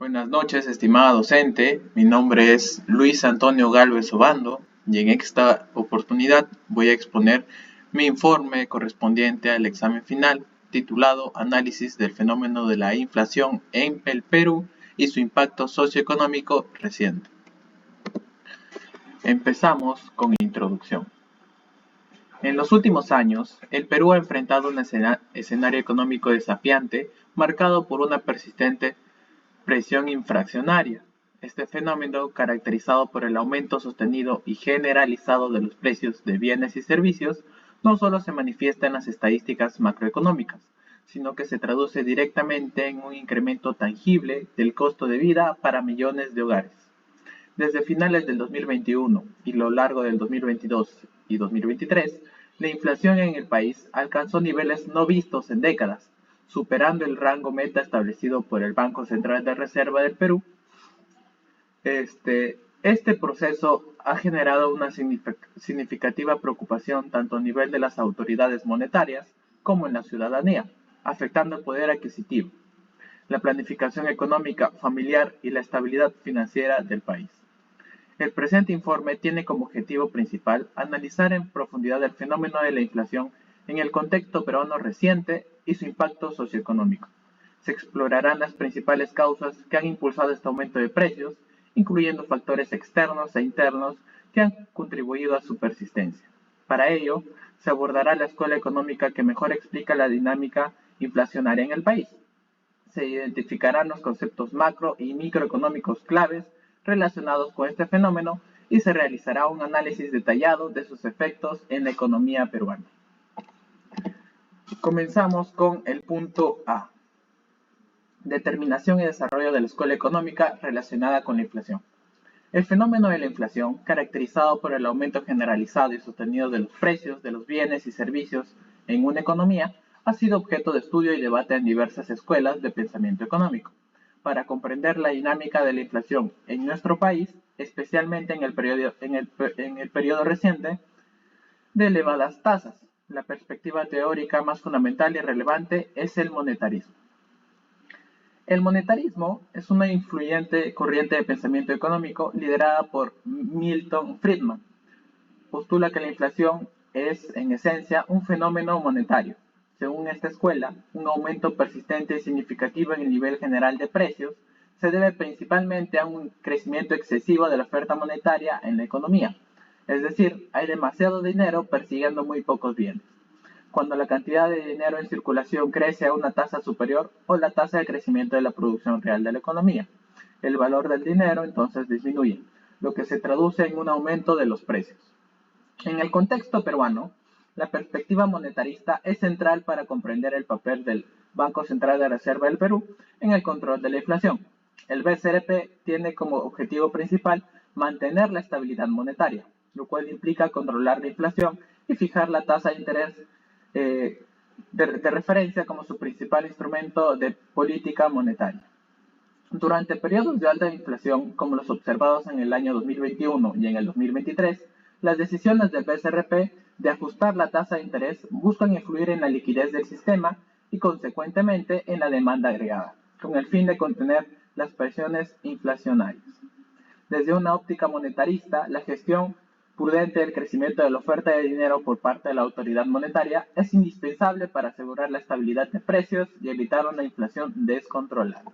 Buenas noches, estimada docente. Mi nombre es Luis Antonio Gálvez Obando y en esta oportunidad voy a exponer mi informe correspondiente al examen final titulado Análisis del fenómeno de la inflación en el Perú y su impacto socioeconómico reciente. Empezamos con introducción. En los últimos años, el Perú ha enfrentado un escenario económico desafiante marcado por una persistente presión inflacionaria. Este fenómeno, caracterizado por el aumento sostenido y generalizado de los precios de bienes y servicios, no solo se manifiesta en las estadísticas macroeconómicas, sino que se traduce directamente en un incremento tangible del costo de vida para millones de hogares. Desde finales del 2021 y lo largo del 2022 y 2023, la inflación en el país alcanzó niveles no vistos en décadas, superando el rango meta establecido por el Banco Central de Reserva del Perú. Este proceso ha generado una significativa preocupación tanto a nivel de las autoridades monetarias como en la ciudadanía, afectando el poder adquisitivo, la planificación económica familiar y la estabilidad financiera del país. El presente informe tiene como objetivo principal analizar en profundidad el fenómeno de la inflación en el contexto peruano reciente y su impacto socioeconómico. Se explorarán las principales causas que han impulsado este aumento de precios, incluyendo factores externos e internos que han contribuido a su persistencia. Para ello, se abordará la escuela económica que mejor explica la dinámica inflacionaria en el país. Se identificarán los conceptos macro y microeconómicos claves relacionados con este fenómeno y se realizará un análisis detallado de sus efectos en la economía peruana. Comenzamos con el punto A. Determinación y desarrollo de la escuela económica relacionada con la inflación. El fenómeno de la inflación, caracterizado por el aumento generalizado y sostenido de los precios de los bienes y servicios en una economía, ha sido objeto de estudio y debate en diversas escuelas de pensamiento económico. Para comprender la dinámica de la inflación en nuestro país, especialmente en el periodo reciente de elevadas tasas, la perspectiva teórica más fundamental y relevante es el monetarismo. El monetarismo es una influyente corriente de pensamiento económico liderada por Milton Friedman. Postula que la inflación es, en esencia, un fenómeno monetario. Según esta escuela, un aumento persistente y significativo en el nivel general de precios se debe principalmente a un crecimiento excesivo de la oferta monetaria en la economía. Es decir, hay demasiado dinero persiguiendo muy pocos bienes. Cuando la cantidad de dinero en circulación crece a una tasa superior o la tasa de crecimiento de la producción real de la economía, el valor del dinero entonces disminuye, lo que se traduce en un aumento de los precios. En el contexto peruano, la perspectiva monetarista es central para comprender el papel del Banco Central de Reserva del Perú en el control de la inflación. El BCRP tiene como objetivo principal mantener la estabilidad monetaria, lo cual implica controlar la inflación y fijar la tasa de interés de referencia como su principal instrumento de política monetaria. Durante periodos de alta inflación, como los observados en el año 2021 y en el 2023, las decisiones del BCRP de ajustar la tasa de interés buscan influir en la liquidez del sistema y, consecuentemente, en la demanda agregada, con el fin de contener las presiones inflacionarias. Desde una óptica monetarista, la gestión prudente del crecimiento de la oferta de dinero por parte de la autoridad monetaria es indispensable para asegurar la estabilidad de precios y evitar una inflación descontrolada.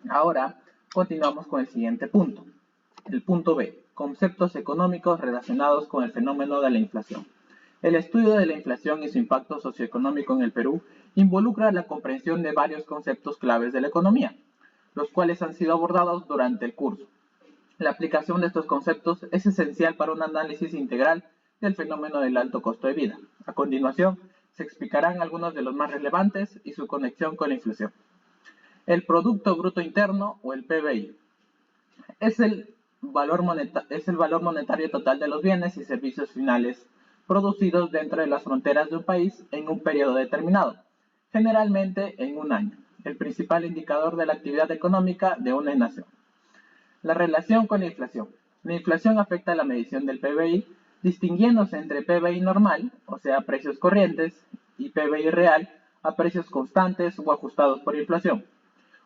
Ahora, continuamos con el siguiente punto. El punto B. Conceptos económicos relacionados con el fenómeno de la inflación. El estudio de la inflación y su impacto socioeconómico en el Perú involucra la comprensión de varios conceptos claves de la economía, los cuales han sido abordados durante el curso. La aplicación de estos conceptos es esencial para un análisis integral del fenómeno del alto costo de vida. A continuación, se explicarán algunos de los más relevantes y su conexión con la inflación. El Producto Bruto Interno o el PBI es el valor monetario total de los bienes y servicios finales producidos dentro de las fronteras de un país en un periodo determinado, generalmente en un año, el principal indicador de la actividad económica de una nación. La relación con la inflación. La inflación afecta la medición del PBI, distinguiéndose entre PBI normal, o sea, precios corrientes, y PBI real, a precios constantes o ajustados por inflación.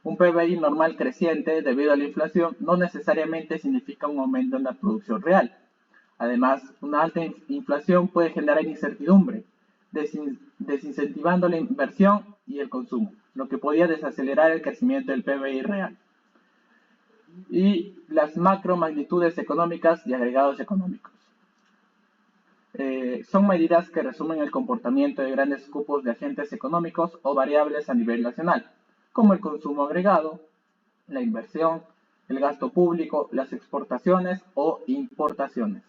Un PBI normal creciente debido a la inflación no necesariamente significa un aumento en la producción real. Además, una alta inflación puede generar incertidumbre, desincentivando la inversión y el consumo, lo que podría desacelerar el crecimiento del PBI real. Y las macromagnitudes económicas y agregados económicos. Son medidas que resumen el comportamiento de grandes grupos de agentes económicos o variables a nivel nacional, como el consumo agregado, la inversión, el gasto público, las exportaciones o importaciones.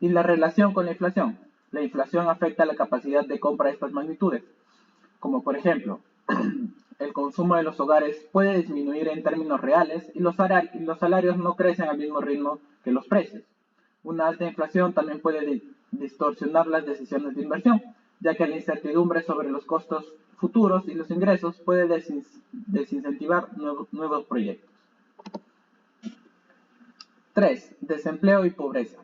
Y la relación con la inflación. La inflación afecta la capacidad de compra de estas magnitudes, como por ejemplo, el consumo de los hogares puede disminuir en términos reales y los salarios no crecen al mismo ritmo que los precios. Una alta inflación también puede distorsionar las decisiones de inversión, ya que la incertidumbre sobre los costos futuros y los ingresos puede desincentivar nuevos proyectos. 3. Desempleo y pobreza.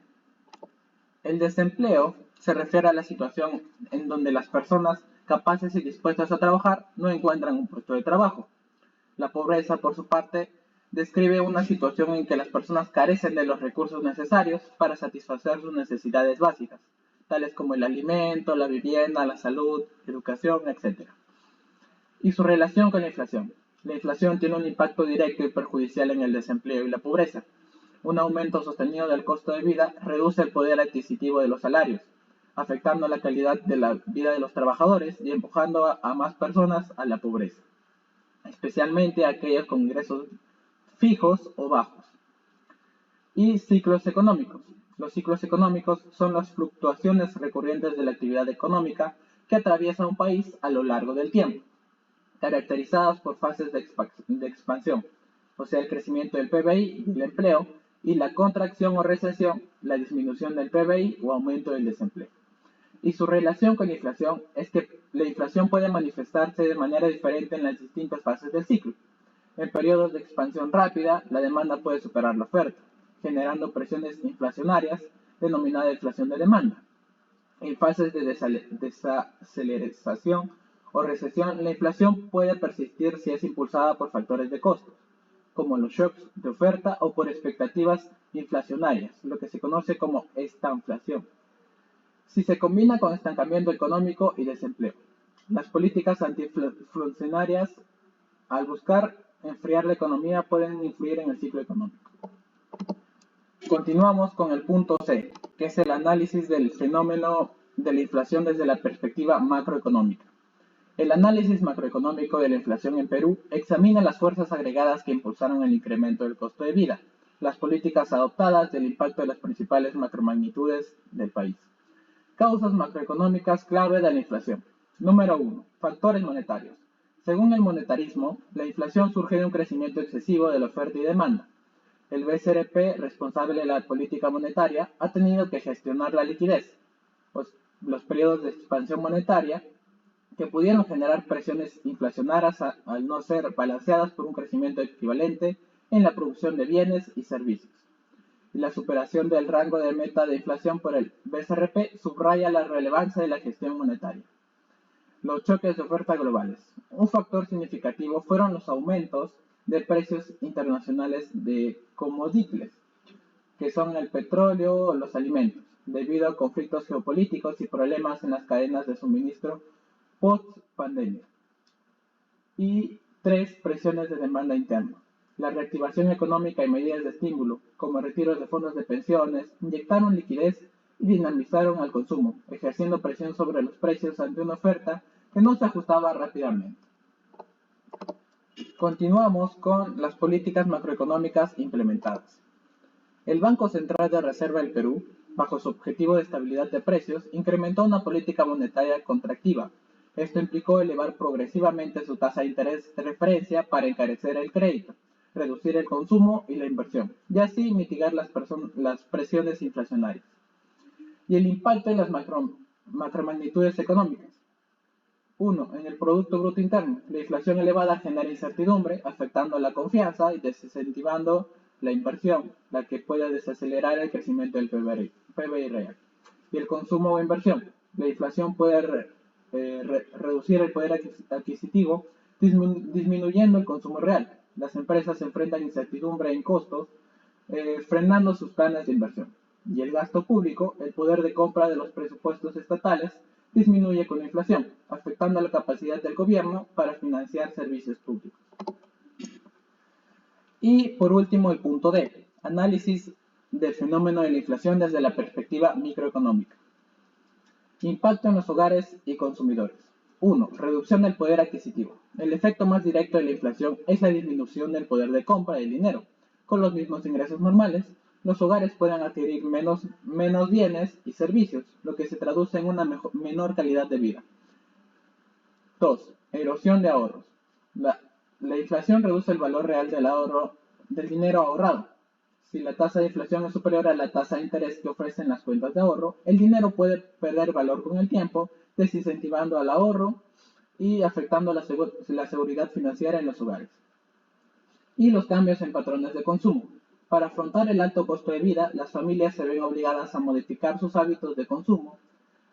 El desempleo se refiere a la situación en donde las personas capaces y dispuestas a trabajar no encuentran un puesto de trabajo. La pobreza, por su parte, describe una situación en que las personas carecen de los recursos necesarios para satisfacer sus necesidades básicas, tales como el alimento, la vivienda, la salud, educación, etc. Y su relación con la inflación. La inflación tiene un impacto directo y perjudicial en el desempleo y la pobreza. Un aumento sostenido del costo de vida reduce el poder adquisitivo de los salarios, afectando la calidad de la vida de los trabajadores y empujando a más personas a la pobreza, especialmente a aquellos con ingresos fijos o bajos. Y ciclos económicos. Los ciclos económicos son las fluctuaciones recurrentes de la actividad económica que atraviesa un país a lo largo del tiempo, caracterizadas por fases de expansión, o sea, el crecimiento del PBI y el empleo, y la contracción o recesión, la disminución del PBI o aumento del desempleo. Y su relación con la inflación es que la inflación puede manifestarse de manera diferente en las distintas fases del ciclo. En periodos de expansión rápida, la demanda puede superar la oferta, generando presiones inflacionarias, denominada inflación de demanda. En fases de desaceleración o recesión, la inflación puede persistir si es impulsada por factores de costos, como los shocks de oferta o por expectativas inflacionarias, lo que se conoce como estanflación. Si se combina con estancamiento económico y desempleo. Las políticas antiinflacionarias, al buscar enfriar la economía, pueden influir en el ciclo económico. Continuamos con el punto C, que es el análisis del fenómeno de la inflación desde la perspectiva macroeconómica. El análisis macroeconómico de la inflación en Perú examina las fuerzas agregadas que impulsaron el incremento del costo de vida, las políticas adoptadas y el impacto de las principales macromagnitudes del país. Causas macroeconómicas clave de la inflación. Número 1. Factores monetarios. Según el monetarismo, la inflación surge de un crecimiento excesivo de la oferta y demanda. El BCRP, responsable de la política monetaria, ha tenido que gestionar la liquidez, los periodos de expansión monetaria, que pudieron generar presiones inflacionarias al no ser balanceadas por un crecimiento equivalente en la producción de bienes y servicios. Y la superación del rango de meta de inflación por el BCRP subraya la relevancia de la gestión monetaria. Los choques de oferta globales. Un factor significativo fueron los aumentos de precios internacionales de commodities, que son el petróleo o los alimentos, debido a conflictos geopolíticos y problemas en las cadenas de suministro post-pandemia. Y 3. Presiones de demanda interna. La reactivación económica y medidas de estímulo, como retiros de fondos de pensiones, inyectaron liquidez y dinamizaron al consumo, ejerciendo presión sobre los precios ante una oferta que no se ajustaba rápidamente. Continuamos con las políticas macroeconómicas implementadas. El Banco Central de Reserva del Perú, bajo su objetivo de estabilidad de precios, incrementó una política monetaria contractiva. Esto implicó elevar progresivamente su tasa de interés de referencia para encarecer el crédito, reducir el consumo y la inversión, y así mitigar las presiones inflacionarias. Y el impacto en las macromagnitudes económicas. 1. En el Producto Bruto Interno. La inflación elevada genera incertidumbre, afectando la confianza y desincentivando la inversión, la que puede desacelerar el crecimiento del PBI real. Y el consumo o inversión. La inflación puede reducir el poder adquisitivo, disminuyendo el consumo real. Las empresas enfrentan incertidumbre en costos, frenando sus planes de inversión. Y el gasto público, el poder de compra de los presupuestos estatales, disminuye con la inflación, afectando la capacidad del gobierno para financiar servicios públicos. Y por último, el punto D, análisis del fenómeno de la inflación desde la perspectiva microeconómica. Impacto en los hogares y consumidores. 1. Reducción del poder adquisitivo. El efecto más directo de la inflación es la disminución del poder de compra del dinero. Con los mismos ingresos normales, los hogares pueden adquirir menos bienes y servicios, lo que se traduce en una menor calidad de vida. 2. Erosión de ahorros. La inflación reduce el valor real del dinero ahorrado. Si la tasa de inflación es superior a la tasa de interés que ofrecen las cuentas de ahorro, el dinero puede perder valor con el tiempo, desincentivando al ahorro y afectando la seguridad financiera en los hogares. Y los cambios en patrones de consumo. Para afrontar el alto costo de vida, las familias se ven obligadas a modificar sus hábitos de consumo,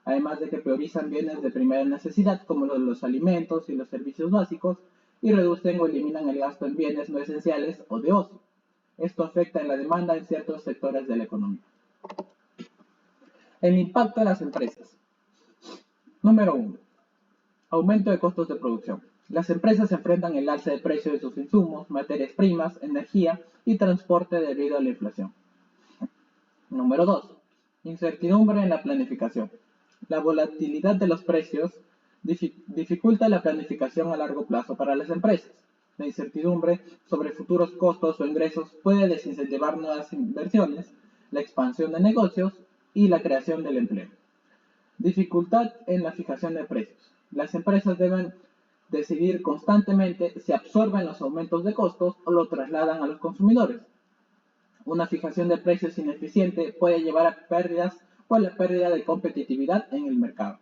además de que priorizan bienes de primera necesidad como los alimentos y los servicios básicos, y reducen o eliminan el gasto en bienes no esenciales o de ocio. Esto afecta en la demanda en ciertos sectores de la economía. El impacto en las empresas. Número 1. Aumento de costos de producción. Las empresas enfrentan el alza de precios de sus insumos, materias primas, energía y transporte debido a la inflación. Número 2. Incertidumbre en la planificación. La volatilidad de los precios dificulta la planificación a largo plazo para las empresas. La incertidumbre sobre futuros costos o ingresos puede desincentivar nuevas inversiones, la expansión de negocios y la creación del empleo. Dificultad en la fijación de precios. Las empresas deben decidir constantemente si absorben los aumentos de costos o lo trasladan a los consumidores. Una fijación de precios ineficiente puede llevar a pérdidas o a la pérdida de competitividad en el mercado.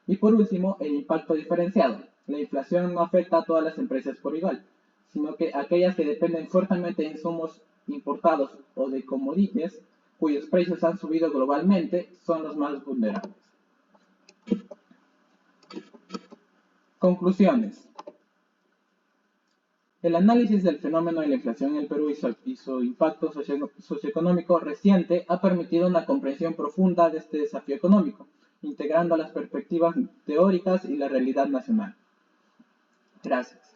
Y por último, el impacto diferenciado. La inflación no afecta a todas las empresas por igual, sino que aquellas que dependen fuertemente de insumos importados o de commodities, cuyos precios han subido globalmente, son los más vulnerables. Conclusiones. El análisis del fenómeno de la inflación en el Perú y su impacto socioeconómico reciente ha permitido una comprensión profunda de este desafío económico, integrando las perspectivas teóricas y la realidad nacional. Gracias.